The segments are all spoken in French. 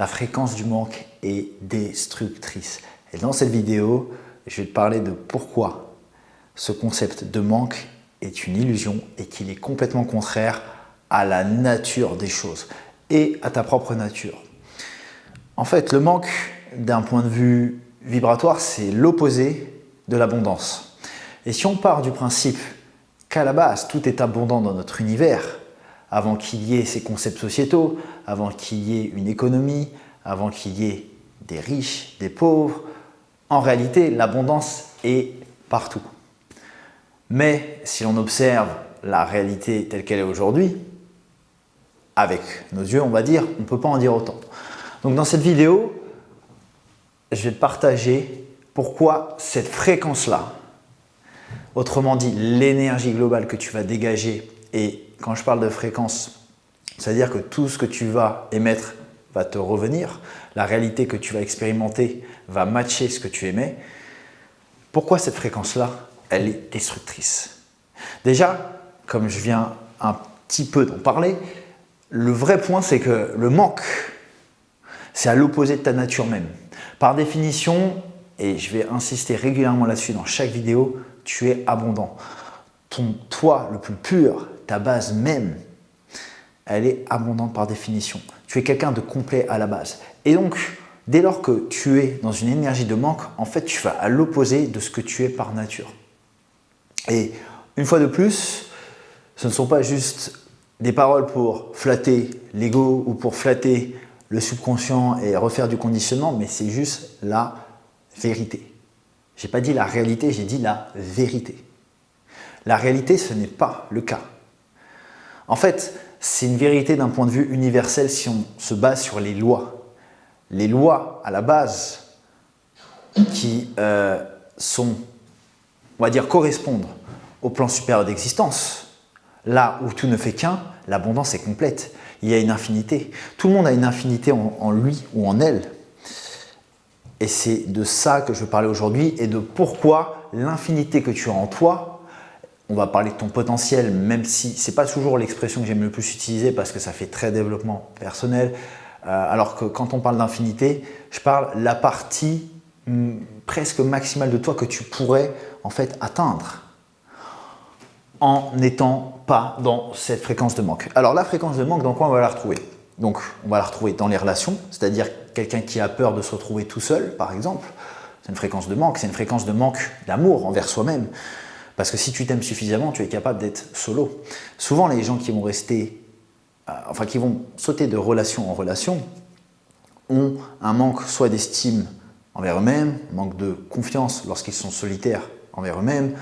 La fréquence du manque est destructrice. Et dans cette vidéo, je vais te parler de pourquoi ce concept de manque est une illusion et qu'il est complètement contraire à la nature des choses et à ta propre nature. En fait, le manque, d'un point de vue vibratoire, c'est l'opposé de l'abondance. Et si on part du principe qu'à la base, tout est abondant dans notre univers, avant qu'il y ait ces concepts sociétaux, avant qu'il y ait une économie, avant qu'il y ait des riches, des pauvres, en réalité, l'abondance est partout. Mais si l'on observe la réalité telle qu'elle est aujourd'hui, avec nos yeux, on va dire, on ne peut pas en dire autant. Donc dans cette vidéo, je vais te partager pourquoi cette fréquence-là, autrement dit l'énergie globale que tu vas dégager, et quand je parle de fréquence, c'est-à-dire que tout ce que tu vas émettre va te revenir, la réalité que tu vas expérimenter va matcher ce que tu émets. Pourquoi cette fréquence-là, elle est destructrice? Déjà, comme je viens un petit peu d'en parler, le vrai point c'est que le manque, c'est à l'opposé de ta nature même. Par définition, et je vais insister régulièrement là-dessus dans chaque vidéo, tu es abondant. Ton toi le plus pur, ta base même, elle est abondante par définition. Tu es quelqu'un de complet à la base. Et donc, dès lors que tu es dans une énergie de manque, en fait, tu vas à l'opposé de ce que tu es par nature. Et une fois de plus, ce ne sont pas juste des paroles pour flatter l'ego ou pour flatter le subconscient et refaire du conditionnement, mais c'est juste la vérité. Je n'ai pas dit la réalité, j'ai dit la vérité. La réalité, ce n'est pas le cas. En fait, c'est une vérité d'un point de vue universel si on se base sur les lois. Les lois, à la base, qui sont, on va dire, correspondent au plan supérieur d'existence, là où tout ne fait qu'un, l'abondance est complète. Il y a une infinité. Tout le monde a une infinité en lui ou en elle. Et c'est de ça que je veux parler aujourd'hui et de pourquoi l'infinité que tu as en toi, on va parler de ton potentiel, même si ce n'est pas toujours l'expression que j'aime le plus utiliser parce que ça fait très développement personnel. Alors que quand on parle d'infinité, je parle de la partie presque maximale de toi que tu pourrais en fait atteindre en n'étant pas dans cette fréquence de manque. Alors la fréquence de manque, dans quoi on va la retrouver? Donc on va la retrouver dans les relations, c'est-à-dire quelqu'un qui a peur de se retrouver tout seul, par exemple. C'est une fréquence de manque, c'est une fréquence de manque d'amour envers soi-même. Parce que si tu t'aimes suffisamment, tu es capable d'être solo. Souvent, les gens qui vont rester, qui vont sauter de relation en relation, ont un manque soit d'estime envers eux-mêmes, un manque de confiance lorsqu'ils sont solitaires envers eux-mêmes,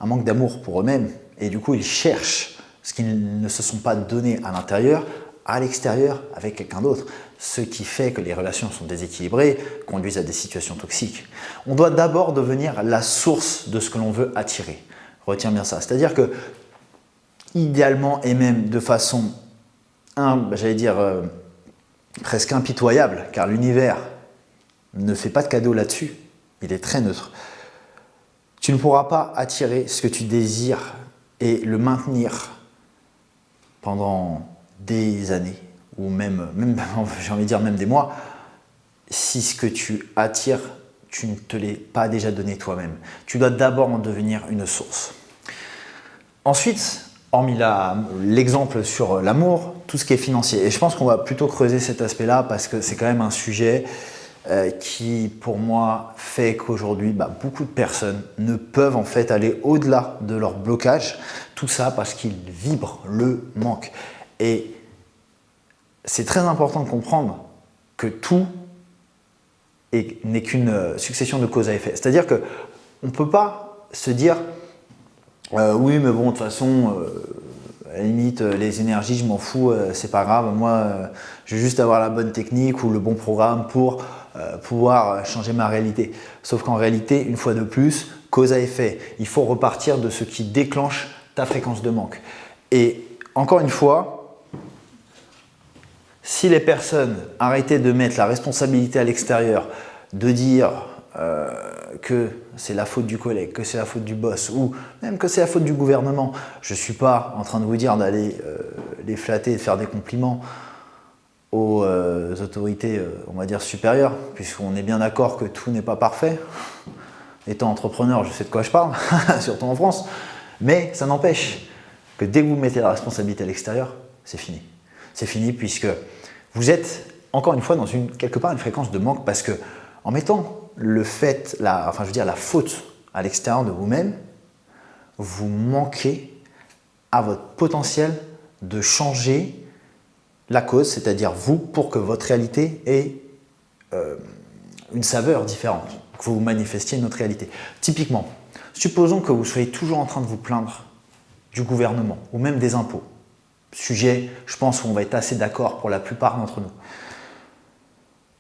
un manque d'amour pour eux-mêmes. Et du coup, ils cherchent ce qu'ils ne se sont pas donné à l'intérieur, à l'extérieur, avec quelqu'un d'autre. Ce qui fait que les relations sont déséquilibrées, conduisent à des situations toxiques. On doit d'abord devenir la source de ce que l'on veut attirer. Retiens bien ça. C'est-à-dire que, idéalement et même de façon, presque impitoyable, car l'univers ne fait pas de cadeau là-dessus, il est très neutre. Tu ne pourras pas attirer ce que tu désires et le maintenir pendant des années, ou même j'ai envie de dire même des mois, si ce que tu attires, tu ne te l'es pas déjà donné toi-même. Tu dois d'abord en devenir une source. Ensuite, hormis l'exemple sur l'amour, tout ce qui est financier. Et je pense qu'on va plutôt creuser cet aspect-là parce que c'est quand même un sujet qui, pour moi, fait qu'aujourd'hui, beaucoup de personnes ne peuvent en fait aller au-delà de leur blocage. Tout ça parce qu'ils vibrent le manque. Et c'est très important de comprendre que tout n'est qu'une succession de cause à effet. C'est-à-dire qu'on ne peut pas se dire oui, mais bon, de toute façon, à la limite, les énergies, je m'en fous, c'est pas grave. Moi, je veux juste avoir la bonne technique ou le bon programme pour pouvoir changer ma réalité. Sauf qu'en réalité, une fois de plus, cause à effet. Il faut repartir de ce qui déclenche ta fréquence de manque. Et encore une fois, si les personnes arrêtaient de mettre la responsabilité à l'extérieur, de dire que c'est la faute du collègue, que c'est la faute du boss ou même que c'est la faute du gouvernement. Je ne suis pas en train de vous dire d'aller les flatter et de faire des compliments. aux autorités, on va dire, supérieures, puisqu'on est bien d'accord que tout n'est pas parfait. Étant entrepreneur, je sais de quoi je parle, surtout en France, mais ça n'empêche que dès que vous mettez la responsabilité à l'extérieur, c'est fini. C'est fini puisque vous êtes, encore une fois, dans quelque part une fréquence de manque, parce que en mettant la faute à l'extérieur de vous-même, vous manquez à votre potentiel de changer la cause, c'est-à-dire vous, pour que votre réalité ait une saveur différente, que vous manifestiez notre réalité. Typiquement, supposons que vous soyez toujours en train de vous plaindre du gouvernement ou même des impôts. Sujet, je pense, où on va être assez d'accord pour la plupart d'entre nous.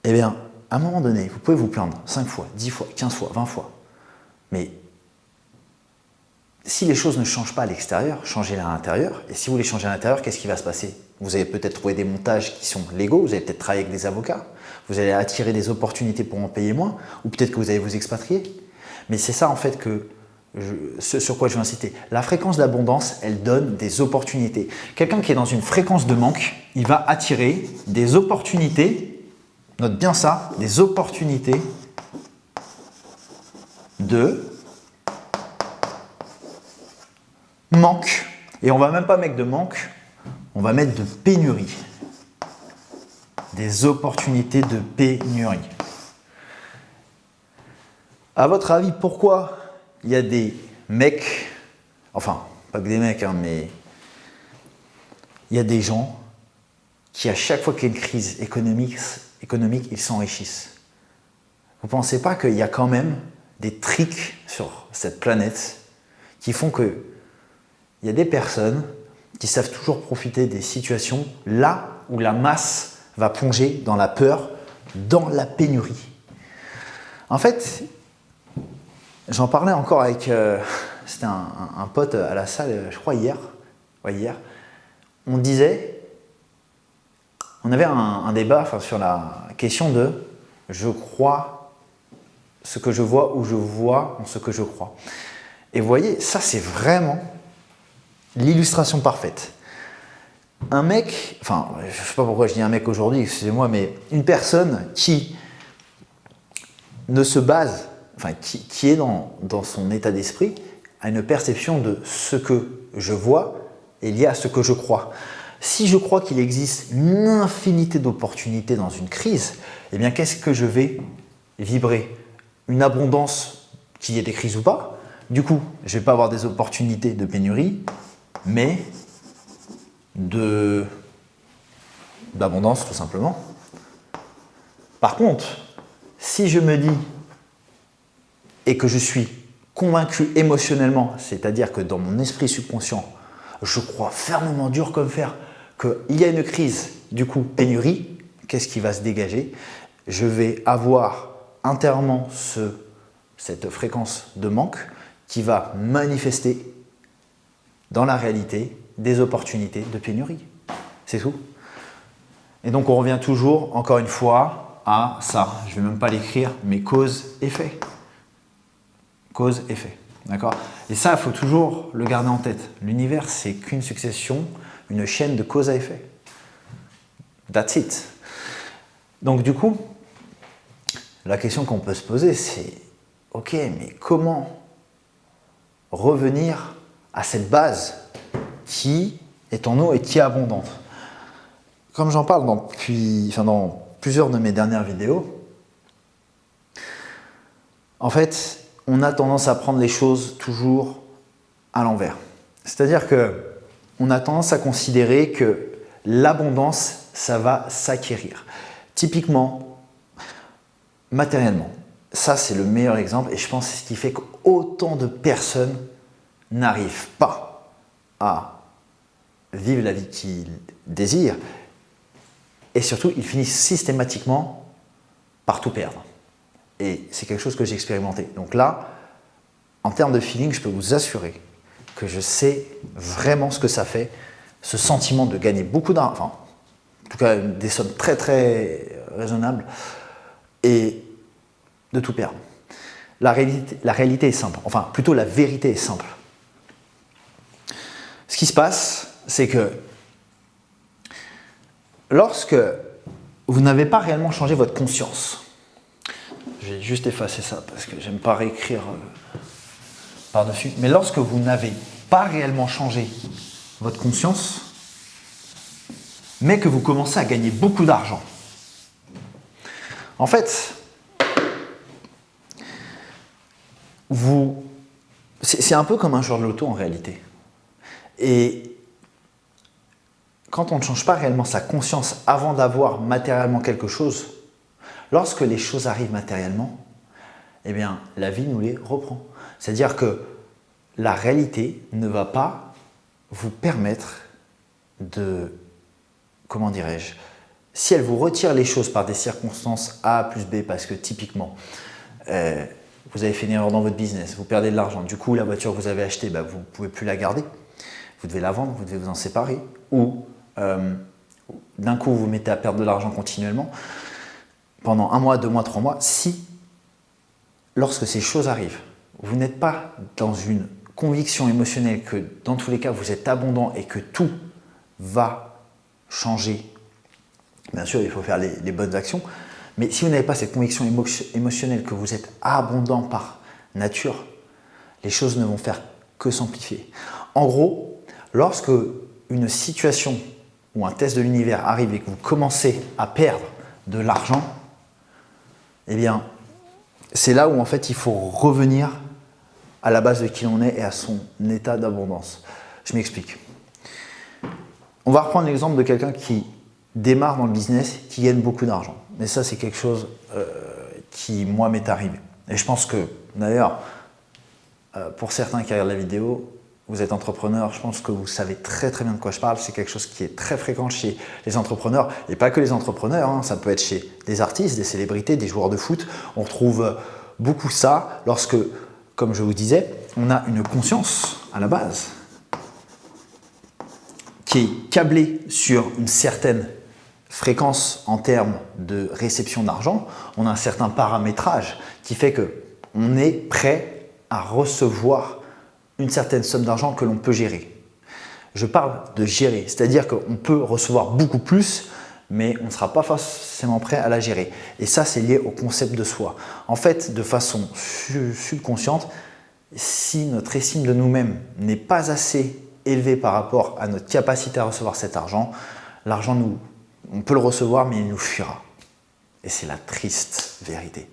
Eh bien, à un moment donné, vous pouvez vous plaindre 5 fois, 10 fois, 15 fois, 20 fois. Mais si les choses ne changent pas à l'extérieur, changez-les à l'intérieur. Et si vous les changez à l'intérieur, qu'est-ce qui va se passer? Vous allez peut-être trouver des montages qui sont légaux, vous allez peut-être travailler avec des avocats, vous allez attirer des opportunités pour en payer moins, ou peut-être que vous allez vous expatrier. Mais c'est ça en fait ce sur quoi je veux inciter. La fréquence d'abondance, elle donne des opportunités. Quelqu'un qui est dans une fréquence de manque, il va attirer des opportunités, note bien ça, des opportunités de manque. Et on va même pas mettre de manque, on va mettre de pénurie. Des opportunités de pénurie. À votre avis, pourquoi il y a des mecs, enfin, pas que des mecs, mais il y a des gens qui, à chaque fois qu'il y a une crise économique, ils s'enrichissent? Vous ne pensez pas qu'il y a quand même des tricks sur cette planète qui font que il y a des personnes qui savent toujours profiter des situations là où la masse va plonger dans la peur, dans la pénurie. En fait, j'en parlais encore avec c'était un pote à la salle, je crois hier. Ouais, hier. On avait un débat sur la question de je crois ce que je vois ou je vois en ce que je crois. Et vous voyez, ça c'est vraiment l'illustration parfaite. Un mec, enfin, je ne sais pas pourquoi je dis un mec aujourd'hui, excusez-moi, mais une personne qui ne se base, enfin, qui est dans son état d'esprit, a une perception de ce que je vois est lié à ce que je crois. Si je crois qu'il existe une infinité d'opportunités dans une crise, eh bien, qu'est-ce que je vais vibrer? Une abondance, qu'il y ait des crises ou pas. Du coup, je ne vais pas avoir des opportunités de pénurie, mais d'abondance tout simplement. Par contre, si je me dis et que je suis convaincu émotionnellement, c'est-à-dire que dans mon esprit subconscient, je crois fermement, dur comme fer, qu'il y a une crise, du coup pénurie, qu'est-ce qui va se dégager? Je vais avoir intérieurement cette fréquence de manque qui va manifester dans la réalité des opportunités de pénurie. C'est tout. Et donc on revient toujours, encore une fois, à ça. Je ne vais même pas l'écrire, mais cause-effet. Cause-effet. D'accord? Et ça, il faut toujours le garder en tête. L'univers, c'est qu'une succession, une chaîne de cause à effet. That's it. Donc du coup, la question qu'on peut se poser, c'est ok, mais comment revenir à cette base qui est en nous et qui est abondante? Comme j'en parle dans plusieurs de mes dernières vidéos, en fait, on a tendance à prendre les choses toujours à l'envers. C'est-à-dire qu'on a tendance à considérer que l'abondance, ça va s'acquérir. Typiquement, matériellement. Ça, c'est le meilleur exemple et je pense que c'est ce qui fait qu'autant de personnes n'arrivent pas à vivre la vie qu'ils désirent et surtout, ils finissent systématiquement par tout perdre. Et c'est quelque chose que j'ai expérimenté. Donc là, en termes de feeling, je peux vous assurer que je sais vraiment ce que ça fait, ce sentiment de gagner beaucoup d'argent, enfin, en tout cas des sommes très très raisonnables, et de tout perdre. La réalité est simple, enfin plutôt la vérité est simple. Ce qui se passe, c'est que lorsque vous n'avez pas réellement changé votre conscience. Je vais juste effacer ça parce que j'aime pas réécrire par-dessus. Mais lorsque vous n'avez pas réellement changé votre conscience, mais que vous commencez à gagner beaucoup d'argent, en fait, c'est un peu comme un joueur de loto en réalité. Et quand on ne change pas réellement sa conscience avant d'avoir matériellement quelque chose, lorsque les choses arrivent matériellement, eh bien, la vie nous les reprend. C'est-à-dire que la réalité ne va pas vous permettre de, comment dirais-je, si elle vous retire les choses par des circonstances A plus B, parce que typiquement, vous avez fait une erreur dans votre business, vous perdez de l'argent, du coup la voiture que vous avez achetée, vous ne pouvez plus la garder, vous devez la vendre, vous devez vous en séparer, ou d'un coup vous vous mettez à perdre de l'argent continuellement, pendant 1 mois, 2 mois, 3 mois, si, lorsque ces choses arrivent, vous n'êtes pas dans une conviction émotionnelle que dans tous les cas vous êtes abondant et que tout va changer, bien sûr il faut faire les bonnes actions, mais si vous n'avez pas cette conviction émotionnelle que vous êtes abondant par nature, les choses ne vont faire que s'amplifier. En gros, lorsque une situation ou un test de l'univers arrive et que vous commencez à perdre de l'argent, eh bien, c'est là où en fait il faut revenir à la base de qui on est et à son état d'abondance. Je m'explique. On va reprendre l'exemple de quelqu'un qui démarre dans le business, qui gagne beaucoup d'argent. Mais ça, c'est quelque chose qui, moi, m'est arrivé. Et je pense que, d'ailleurs, pour certains qui regardent la vidéo, vous êtes entrepreneur, je pense que vous savez très très bien de quoi je parle. C'est quelque chose qui est très fréquent chez les entrepreneurs. Et pas que les entrepreneurs, hein, ça peut être chez des artistes, des célébrités, des joueurs de foot. On retrouve beaucoup ça lorsque, comme je vous disais, on a une conscience à la base qui est câblée sur une certaine fréquence en termes de réception d'argent. On a un certain paramétrage qui fait qu'on est prêt à recevoir une certaine somme d'argent que l'on peut gérer. Je parle de gérer, c'est-à-dire qu'on peut recevoir beaucoup plus, mais on ne sera pas forcément prêt à la gérer. Et ça, c'est lié au concept de soi. En fait, de façon subconsciente, si notre estime de nous-mêmes n'est pas assez élevée par rapport à notre capacité à recevoir cet argent, l'argent, on peut le recevoir, mais il nous fuira. Et c'est la triste vérité.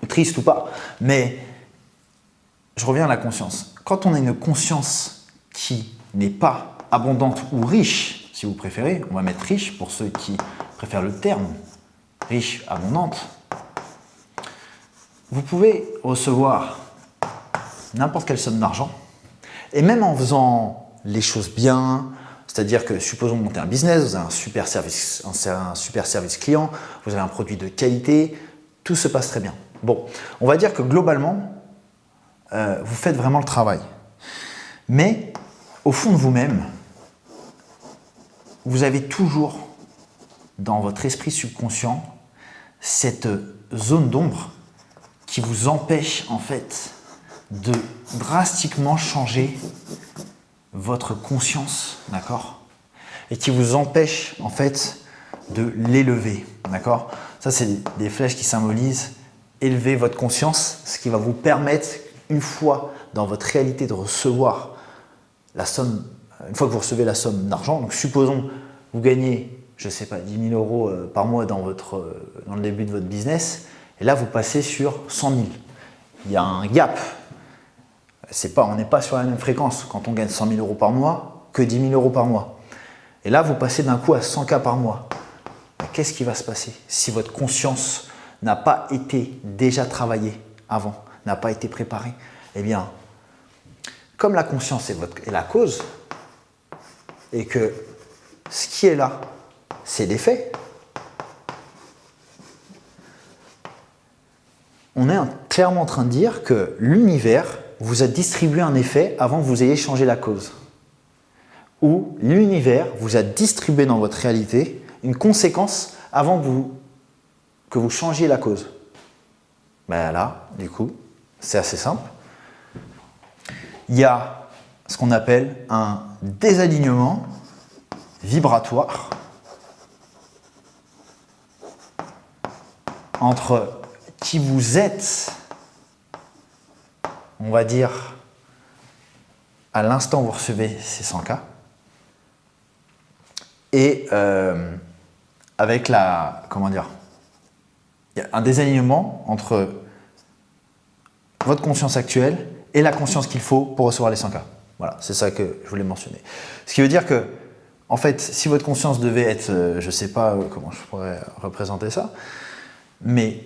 Triste ou pas, mais je reviens à la conscience. Quand on a une conscience qui n'est pas abondante ou riche, si vous préférez, on va mettre riche pour ceux qui préfèrent le terme, riche, abondante, vous pouvez recevoir n'importe quelle somme d'argent, et même en faisant les choses bien, c'est-à-dire que supposons monter un business, vous avez un super service client, vous avez un produit de qualité, tout se passe très bien. Bon, on va dire que globalement, vous faites vraiment le travail. Mais au fond de vous-même, vous avez toujours dans votre esprit subconscient cette zone d'ombre qui vous empêche en fait de drastiquement changer votre conscience, d'accord? Et qui vous empêche en fait de l'élever, d'accord? Ça, c'est des flèches qui symbolisent élever votre conscience, ce qui va vous permettre, une fois dans votre réalité, de recevoir la somme, une fois que vous recevez la somme d'argent. Donc, supposons vous gagnez, je ne sais pas, 10 000 euros par mois dans le début de votre business, et là, vous passez sur 100 000. Il y a un gap. On n'est pas sur la même fréquence quand on gagne 100 000 euros par mois que 10 000 euros par mois. Et là, vous passez d'un coup à 100 000 par mois. Qu'est-ce qui va se passer si votre conscience n'a pas été déjà travaillée avant, n'a pas été préparée? Eh bien, comme la conscience est la cause, et que ce qui est là, c'est l'effet, on est clairement en train de dire que l'univers vous a distribué un effet avant que vous ayez changé la cause. Ou l'univers vous a distribué dans votre réalité une conséquence avant que vous changiez la cause. Ben là, du coup, c'est assez simple. Il y a ce qu'on appelle un désalignement vibratoire entre qui vous êtes, on va dire, à l'instant où vous recevez ces 100K, et avec la, comment dire, il y a un désalignement entre votre conscience actuelle et la conscience qu'il faut pour recevoir les 100K. Voilà, c'est ça que je voulais mentionner. Ce qui veut dire que, en fait, si votre conscience devait être, je ne sais pas comment je pourrais représenter ça, mais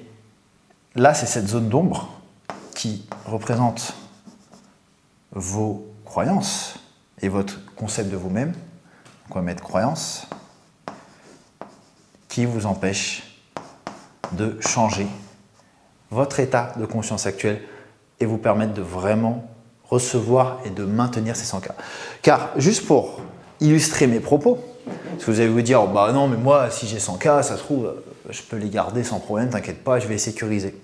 là, c'est cette zone d'ombre qui représente vos croyances et votre concept de vous-même. Donc on va mettre croyance, qui vous empêche de changer votre état de conscience actuel et vous permettre de vraiment recevoir et de maintenir ces 100K. Car juste pour illustrer mes propos, parce que vous allez vous dire, bah non, mais moi, si j'ai 100K, ça se trouve, je peux les garder sans problème, t'inquiète pas, je vais les sécuriser.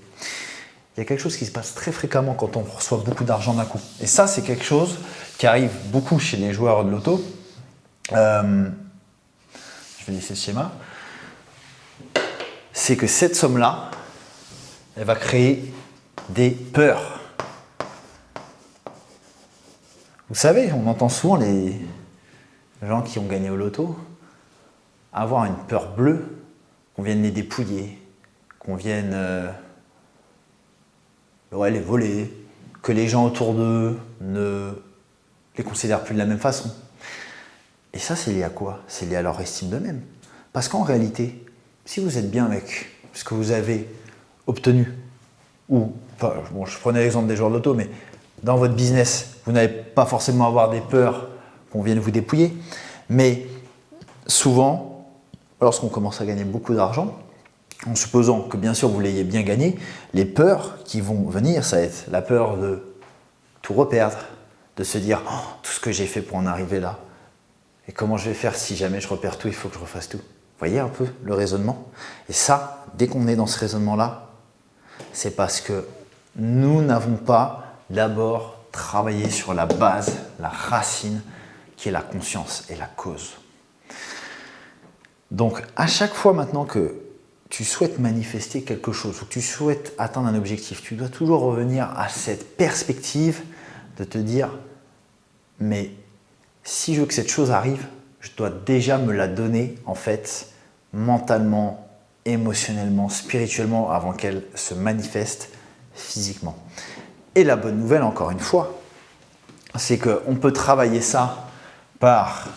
Il y a quelque chose qui se passe très fréquemment quand on reçoit beaucoup d'argent d'un coup. Et ça, c'est quelque chose qui arrive beaucoup chez les joueurs de loto. Je vais laisser ce schéma. C'est que cette somme-là, elle va créer des peurs. Vous savez, on entend souvent les gens qui ont gagné au loto avoir une peur bleue, qu'on vienne les dépouiller, qu'on vienne les voler, que les gens autour d'eux ne les considèrent plus de la même façon. Et ça, c'est lié à quoi? C'est lié à leur estime d'eux-mêmes. Parce qu'en réalité, si vous êtes bien avec ce que vous avez obtenu, ou, enfin, bon, je prenais l'exemple des joueurs de loto, mais dans votre business, vous n'allez pas forcément avoir des peurs qu'on vienne vous dépouiller, mais souvent, lorsqu'on commence à gagner beaucoup d'argent, en supposant que bien sûr vous l'ayez bien gagné, les peurs qui vont venir, ça va être la peur de tout reperdre, de se dire oh, tout ce que j'ai fait pour en arriver là, et comment je vais faire si jamais je repère tout, il faut que je refasse tout. Vous voyez un peu le raisonnement? Et ça, dès qu'on est dans ce raisonnement-là, c'est parce que nous n'avons pas d'abord travaillé sur la base, la racine, qui est la conscience et la cause. Donc, à chaque fois maintenant que tu souhaites manifester quelque chose ou que tu souhaites atteindre un objectif, tu dois toujours revenir à cette perspective de te dire mais si je veux que cette chose arrive, je dois déjà me la donner en fait mentalement, émotionnellement, spirituellement avant qu'elle se manifeste physiquement. Et la bonne nouvelle, encore une fois, c'est qu'on peut travailler ça par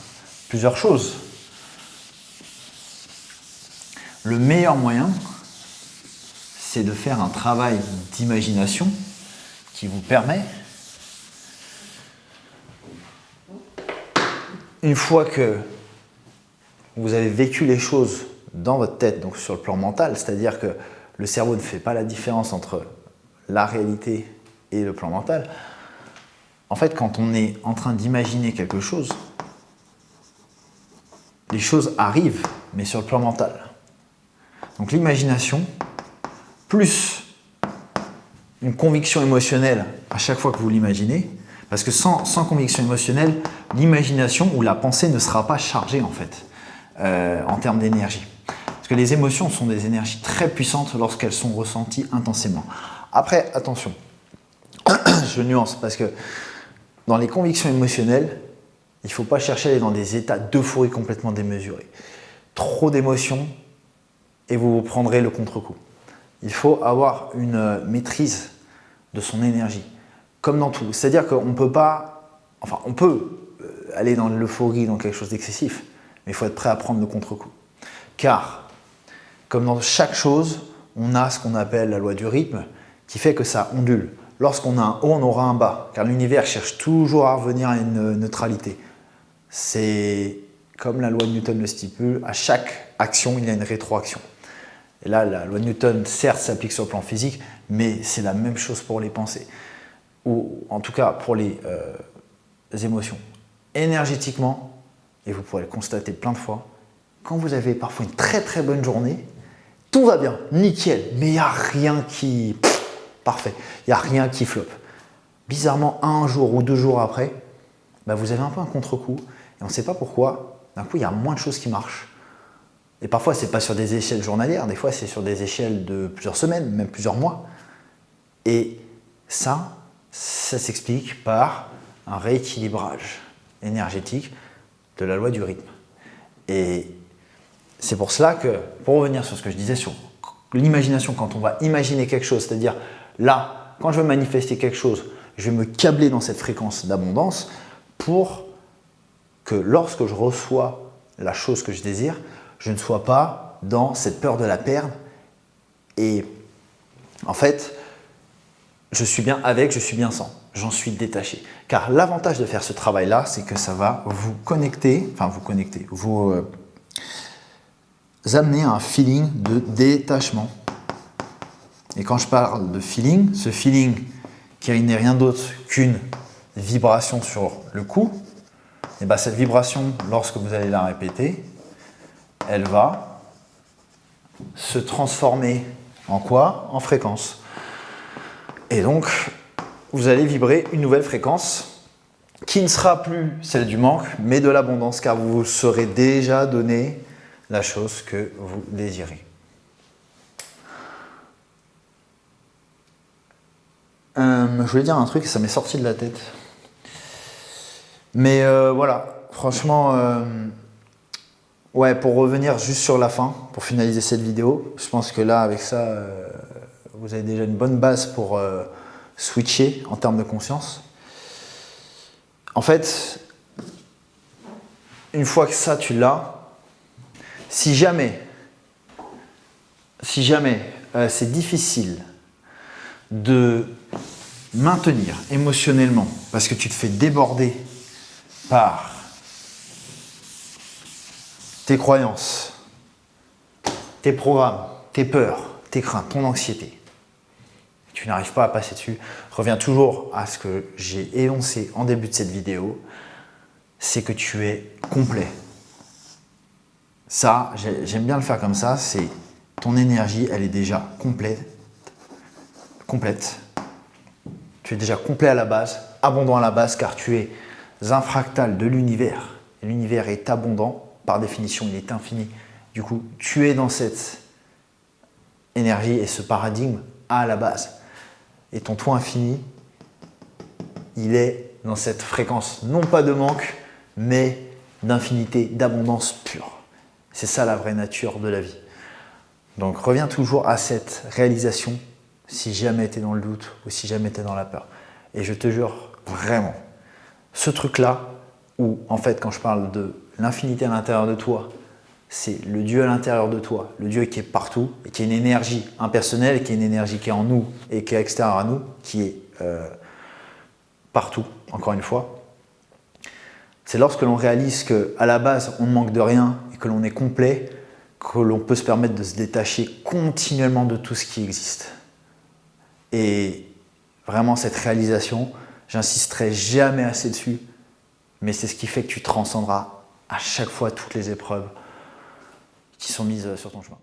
plusieurs choses. Le meilleur moyen, c'est de faire un travail d'imagination qui vous permet, une fois que vous avez vécu les choses dans votre tête, donc sur le plan mental, c'est-à-dire que le cerveau ne fait pas la différence entre la réalité et le plan mental. En fait, quand on est en train d'imaginer quelque chose, les choses arrivent, mais sur le plan mental. Donc l'imagination, plus une conviction émotionnelle à chaque fois que vous l'imaginez, parce que sans conviction émotionnelle, l'imagination ou la pensée ne sera pas chargée en fait, en termes d'énergie. Parce que les émotions sont des énergies très puissantes lorsqu'elles sont ressenties intensément. Après, attention, je nuance parce que dans les convictions émotionnelles, il ne faut pas chercher à aller dans des états d'euphorie complètement démesurés. Trop d'émotions et vous prendrez le contre-coup. Il faut avoir une maîtrise de son énergie, comme dans tout. C'est-à-dire qu'on peut pas, enfin on peut aller dans l'euphorie, dans quelque chose d'excessif, mais il faut être prêt à prendre le contre-coup. Car, comme dans chaque chose, on a ce qu'on appelle la loi du rythme, qui fait que ça ondule. Lorsqu'on a un haut, on aura un bas, car l'univers cherche toujours à revenir à une neutralité. C'est comme la loi de Newton le stipule, à chaque action, il y a une rétroaction. Et là, la loi de Newton, certes, s'applique sur le plan physique, mais c'est la même chose pour les pensées, ou en tout cas pour les émotions. Énergétiquement, et vous pourrez le constater plein de fois, quand vous avez parfois une très très bonne journée, tout va bien, nickel, mais il n'y a rien qui... parfait, il n'y a rien qui floppe. Bizarrement, un jour ou 2 jours après, vous avez un peu un contre-coup, et on ne sait pas pourquoi, d'un coup, il y a moins de choses qui marchent. Et parfois, ce n'est pas sur des échelles journalières, des fois, c'est sur des échelles de plusieurs semaines, même plusieurs mois. Et ça s'explique par un rééquilibrage énergétique de la loi du rythme. Et c'est pour cela que, pour revenir sur ce que je disais sur l'imagination, quand on va imaginer quelque chose, c'est-à-dire là, quand je veux manifester quelque chose, je vais me câbler dans cette fréquence d'abondance pour que lorsque je reçois la chose que je désire, je ne sois pas dans cette peur de la perdre. Et en fait, je suis bien avec, je suis bien sans. J'en suis détaché. Car l'avantage de faire ce travail-là, c'est que ça va vous amener à un feeling de détachement. Et quand je parle de feeling, ce feeling qui n'est rien d'autre qu'une vibration sur le cou, et bien cette vibration, lorsque vous allez la répéter, elle va se transformer en quoi? En fréquence. Et donc, vous allez vibrer une nouvelle fréquence qui ne sera plus celle du manque, mais de l'abondance, car vous vous serez déjà donné la chose que vous désirez. Je voulais dire un truc et ça m'est sorti de la tête. Mais voilà, franchement, ouais, pour revenir juste sur la fin, pour finaliser cette vidéo, je pense que là, avec ça, vous avez déjà une bonne base pour switcher en termes de conscience. En fait, une fois que ça, tu l'as, si jamais c'est difficile de maintenir émotionnellement parce que tu te fais déborder par tes croyances, tes programmes, tes peurs, tes craintes, ton anxiété, tu n'arrives pas à passer dessus, reviens toujours à ce que j'ai énoncé en début de cette vidéo, c'est que tu es complet. Ça, j'aime bien le faire comme ça, c'est ton énergie, elle est déjà complète. Tu es déjà complet à la base, abondant à la base, car tu es un fractal de l'univers. L'univers est abondant, par définition, il est infini. Du coup, tu es dans cette énergie et ce paradigme à la base. Et ton toi infini, il est dans cette fréquence, non pas de manque, mais d'infinité, d'abondance pure. C'est ça la vraie nature de la vie. Donc reviens toujours à cette réalisation si jamais tu es dans le doute ou si jamais tu es dans la peur. Et je te jure, vraiment, ce truc-là, où en fait quand je parle de l'infinité à l'intérieur de toi, c'est le Dieu à l'intérieur de toi, le Dieu qui est partout et qui est une énergie impersonnelle, qui est une énergie qui est en nous et qui est extérieure à nous, qui est partout, encore une fois. C'est lorsque l'on réalise qu'à la base, on ne manque de rien et que l'on est complet, que l'on peut se permettre de se détacher continuellement de tout ce qui existe. Et vraiment, cette réalisation, j'insisterai jamais assez dessus, mais c'est ce qui fait que tu transcenderas à chaque fois toutes les épreuves qui sont mises sur ton chemin.